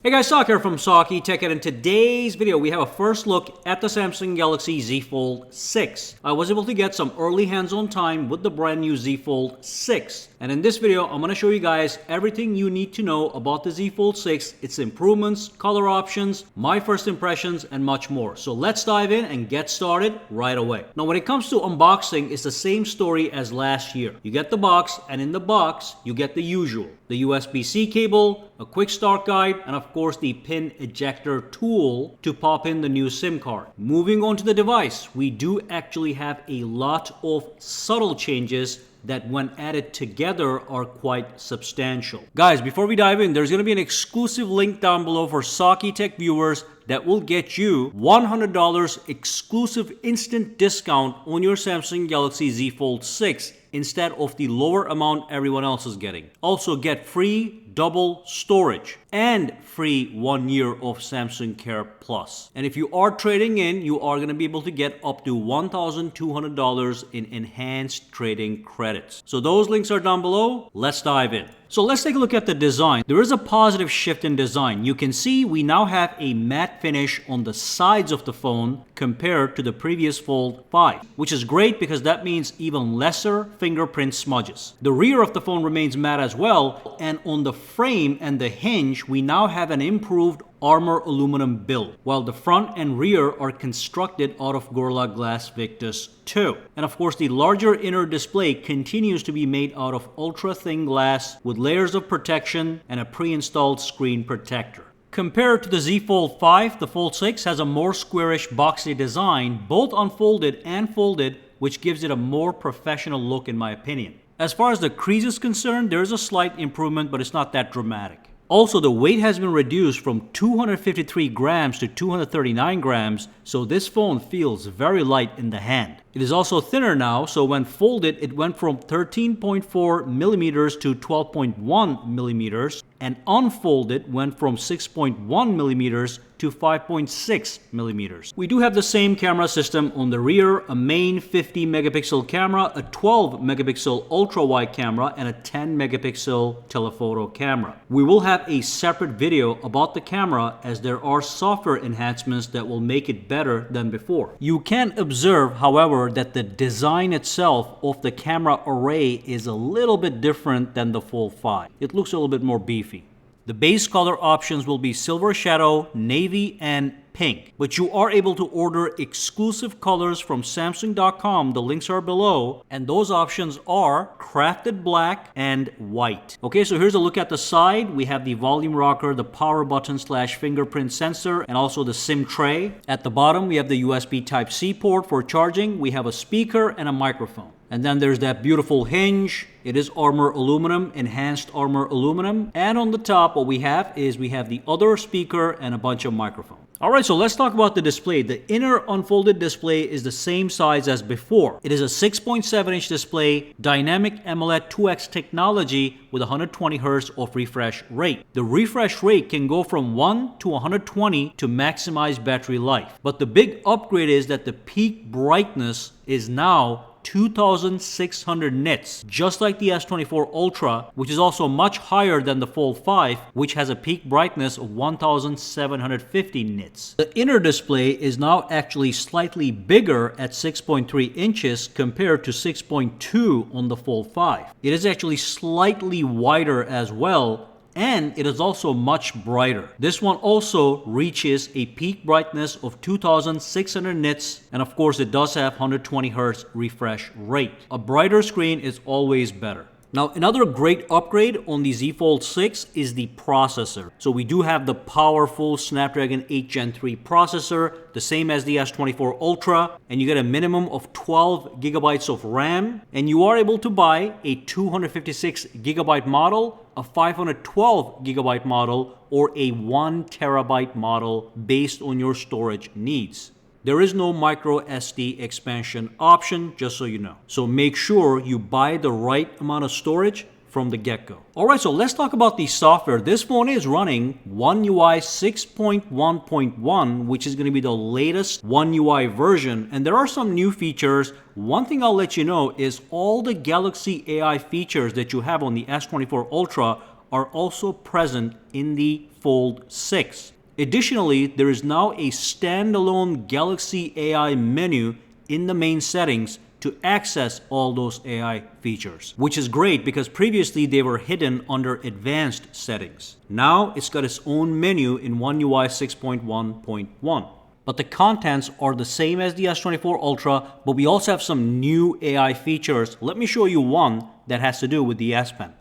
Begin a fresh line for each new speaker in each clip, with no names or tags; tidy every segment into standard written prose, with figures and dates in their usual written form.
Hey guys, Sak here from sakitech, and in today's video we have a first look at the Samsung Galaxy Z Fold 6. I was able to get some early hands-on time with the brand new Z Fold 6. And in this video, I'm going to show you guys everything you need to know about the Z Fold 6, its improvements, color options, my first impressions, and much more. So let's dive in and get started right away. Now when it comes to unboxing, it's the same story as last year. You get the box, and in the box, you get the usual. The USB-C cable, a quick start guide, and of course the pin ejector tool to pop in the new SIM card. Moving on to the device, we do actually have a lot of subtle changes that when added together are quite substantial. Guys, before we dive in, there's going to be an exclusive link down below for sakitech viewers that will get you $100 exclusive instant discount on your Samsung Galaxy Z Fold 6 instead of the lower amount everyone else is getting. Also get free double storage and free 1 year of Samsung Care Plus. And if you are trading in, you are going to be able to get up to $1,200 in enhanced trading credits. So those links are down below. Let's dive in. So let's take a look at the design. There is a positive shift in design. You can see we now have a matte finish on the sides of the phone compared to the previous Fold 5, which is great because that means even lesser fingerprint smudges. The rear of the phone remains matte as well, and on the frame and the hinge, we now have an improved armor aluminum build, while the front and rear are constructed out of Gorilla Glass Victus 2. And of course, the larger inner display continues to be made out of ultra-thin glass with layers of protection and a pre-installed screen protector. Compared to the Z Fold 5, the Fold 6 has a more squarish, boxy design, both unfolded and folded, which gives it a more professional look in my opinion. As far as the crease is concerned, there is a slight improvement, but it's not that dramatic. Also, the weight has been reduced from 253 grams to 239 grams, so this phone feels very light in the hand. It is also thinner now, so when folded, it went from 13.4 millimeters to 12.1 millimeters, and unfolded went from 6.1 millimeters to 5.6 millimeters. We do have the same camera system on the rear, a main 50 megapixel camera, a 12 megapixel ultra wide camera, and a 10 megapixel telephoto camera. We will have a separate video about the camera as there are software enhancements that will make it better than before. You can observe, however, that the design itself of the camera array is a little bit different than the Fold 5. It looks a little bit more beefy. The base color options will be silver shadow, navy, and pink. But you are able to order exclusive colors from Samsung.com. The links are below. And those options are crafted black and white. Okay, so here's a look at the side. We have the volume rocker, the power button / fingerprint sensor, and also the SIM tray. At the bottom, we have the USB Type-C port for charging. We have a speaker and a microphone. And then there's that beautiful hinge. It is armor aluminum, enhanced armor aluminum. And on the top, what we have is we have the other speaker and a bunch of microphones. Alright, so let's talk about the display. The inner unfolded display is the same size as before. It is a 6.7-inch display, dynamic AMOLED 2X technology with 120 Hz of refresh rate. The refresh rate can go from 1 to 120 to maximize battery life. But the big upgrade is that the peak brightness is now 2600 nits, just like the S24 Ultra, which is also much higher than the Fold 5, which has a peak brightness of 1750 nits. The inner display is now actually slightly bigger at 6.3 inches compared to 6.2 on the Fold 5. It is actually slightly wider as well, and it is also much brighter. This one also reaches a peak brightness of 2600 nits, and of course it does have 120 Hz refresh rate. A brighter screen is always better. Now, another great upgrade on the Z Fold 6 is the processor. So we do have the powerful Snapdragon 8 Gen 3 processor, the same as the S24 Ultra, and you get a minimum of 12 gigabytes of RAM, and you are able to buy a 256 gigabyte model, a 512 gigabyte model, or a 1 terabyte model based on your storage needs. There is no micro SD expansion option, just so you know. So make sure you buy the right amount of storage from the get-go. Alright, so let's talk about the software. This phone is running One UI 6.1.1, which is going to be the latest One UI version. And there are some new features. One thing I'll let you know is all the Galaxy AI features that you have on the S24 Ultra are also present in the Fold 6. Additionally, there is now a standalone Galaxy AI menu in the main settings to access all those AI features, which is great because previously they were hidden under advanced settings. Now it's got its own menu in One UI 6.1.1. But the contents are the same as the S24 Ultra, but we also have some new AI features. Let me show you one that has to do with the S Pen.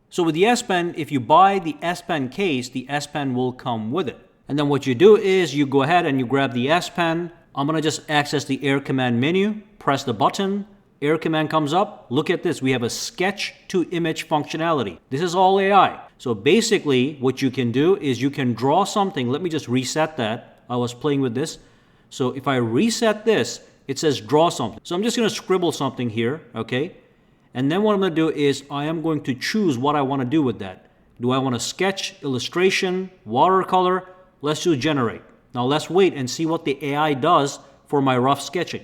So with the S Pen, if you buy the S Pen case, the S Pen will come with it. And then what you do is you go ahead and you grab the S Pen. I'm going to just access the Air Command menu, press the button, Air Command comes up. Look at this, we have a sketch to image functionality. This is all AI. So basically what you can do is you can draw something. Let me just reset that. I was playing with this. So if I reset this, it says draw something. So I'm just going to scribble something here, okay? And then what I'm going to do is I am going to choose what I want to do with that. Do I want to sketch, illustration, watercolor? Let's do generate. Now let's wait and see what the AI does for my rough sketching.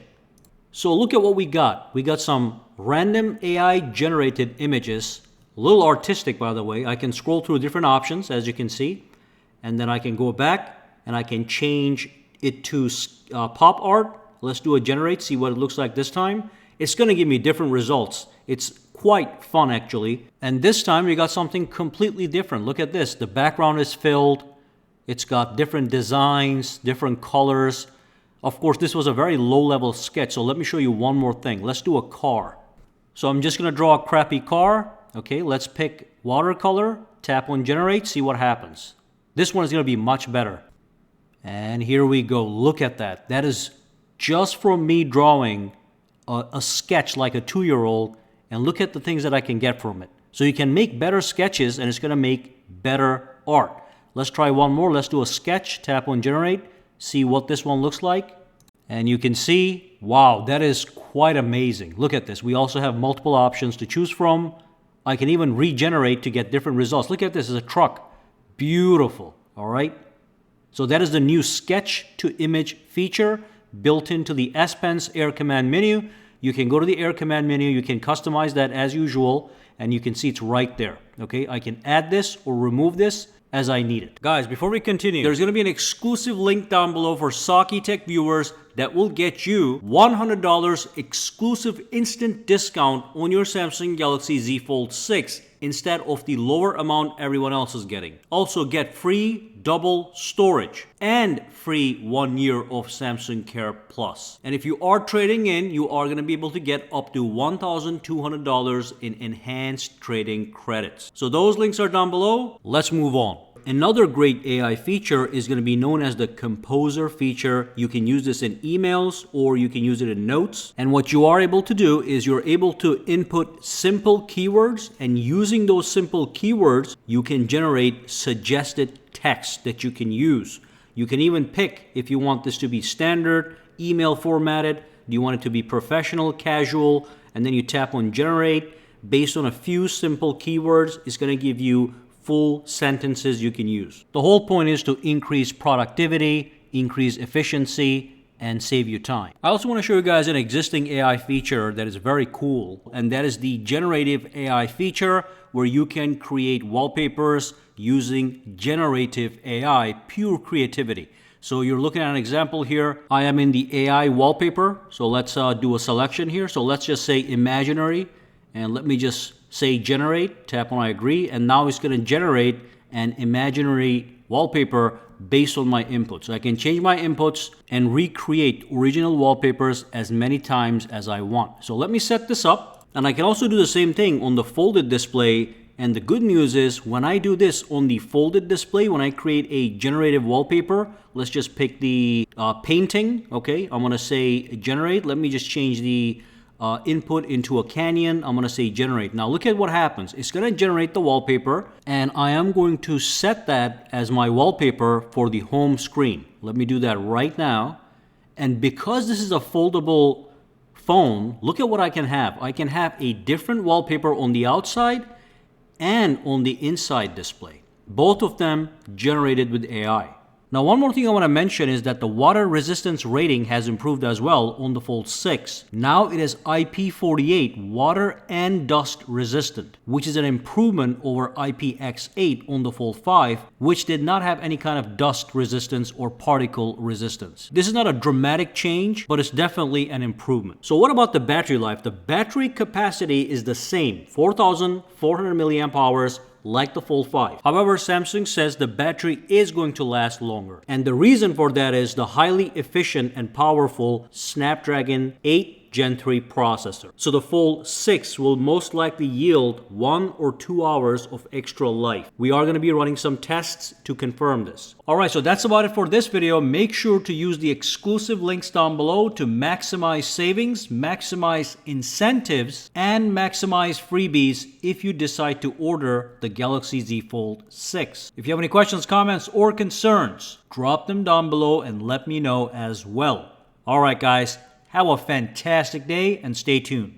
So look at what we got. We got some random AI generated images. A little artistic, by the way. I can scroll through different options, as you can see. And then I can go back and I can change it to pop art. Let's do a generate, see what it looks like this time. It's going to give me different results. It's quite fun, actually. And this time we got something completely different. Look at this. The background is filled. It's got different designs, different colors. Of course, this was a very low-level sketch, so let me show you one more thing. Let's do a car. So I'm just going to draw a crappy car. Okay, let's pick watercolor, tap on generate, see what happens. This one is going to be much better. And here we go. Look at that. That is just from me drawing a sketch like a 2-year-old, and look at the things that I can get from it. So you can make better sketches, and it's going to make better art. Let's try one more. Let's do a sketch. Tap on generate. See what this one looks like. And you can see, wow, that is quite amazing. Look at this. We also have multiple options to choose from. I can even regenerate to get different results. Look at this. It's a truck. Beautiful. All right. So that is the new sketch to image feature built into the S Pen's Air Command menu. You can go to the Air Command menu. You can customize that as usual. And you can see it's right there. Okay. I can add this or remove this as I need it. Guys, before we continue, there's going to be an exclusive link down below for sakitech viewers that will get you $100 exclusive instant discount on your Samsung Galaxy Z Fold 6 instead of the lower amount everyone else is getting. Also get free double storage and free 1 year of Samsung Care Plus. And if you are trading in, you are going to be able to get up to $1,200 in enhanced trading credits. So those links are down below. Let's move on. Another great AI feature is going to be known as the Composer feature. You can use this in emails or you can use it in notes. And what you are able to do is you're able to input simple keywords, and using those simple keywords, you can generate suggested text that you can use. You can even pick if you want this to be standard, email formatted, do you want it to be professional, casual, and then you tap on generate. Based on a few simple keywords, it's going to give you full sentences you can use. The whole point is to increase productivity, increase efficiency, and save you time. I also want to show you guys an existing AI feature that is very cool, and that is the generative AI feature where you can create wallpapers using generative AI, pure creativity. So you're looking at an example here. I am in the AI wallpaper. So let's do a selection here. So let's just say imaginary, and let me just say generate, tap on I agree, and now it's going to generate an imaginary wallpaper based on my inputs. So I can change my inputs and recreate original wallpapers as many times as I want. So let me set this up, and I can also do the same thing on the folded display. And the good news is when I do this on the folded display, when I create a generative wallpaper, let's just pick the painting. Okay, I'm going to say generate. Let me just change the input into a canyon. I'm going to say generate. Now look at what happens. It's going to generate the wallpaper, and I am going to set that as my wallpaper for the home screen. Let me do that right now. And because this is a foldable phone, look at what I can have. I can have a different wallpaper on the outside and on the inside display. Both of them generated with AI. Now, one more thing I want to mention is that the water resistance rating has improved as well on the Fold 6. Now it is IP48 water and dust resistant, which is an improvement over IPX8 on the Fold 5, which did not have any kind of dust resistance or particle resistance. This is not a dramatic change, but it's definitely an improvement. So what about the battery life? The battery capacity is the same, 4,400 milliamp hours, like the Fold 5. However, Samsung says the battery is going to last longer. And the reason for that is the highly efficient and powerful Snapdragon 8 Gen 3 processor. So the Fold 6 will most likely yield 1 or 2 hours of extra life. We are going to be running some tests to confirm this. Alright, so that's about it for this video. Make sure to use the exclusive links down below to maximize savings, maximize incentives, and maximize freebies if you decide to order the Galaxy Z Fold 6. If you have any questions, comments, or concerns, drop them down below and let me know as well. Alright guys, have a fantastic day and stay tuned.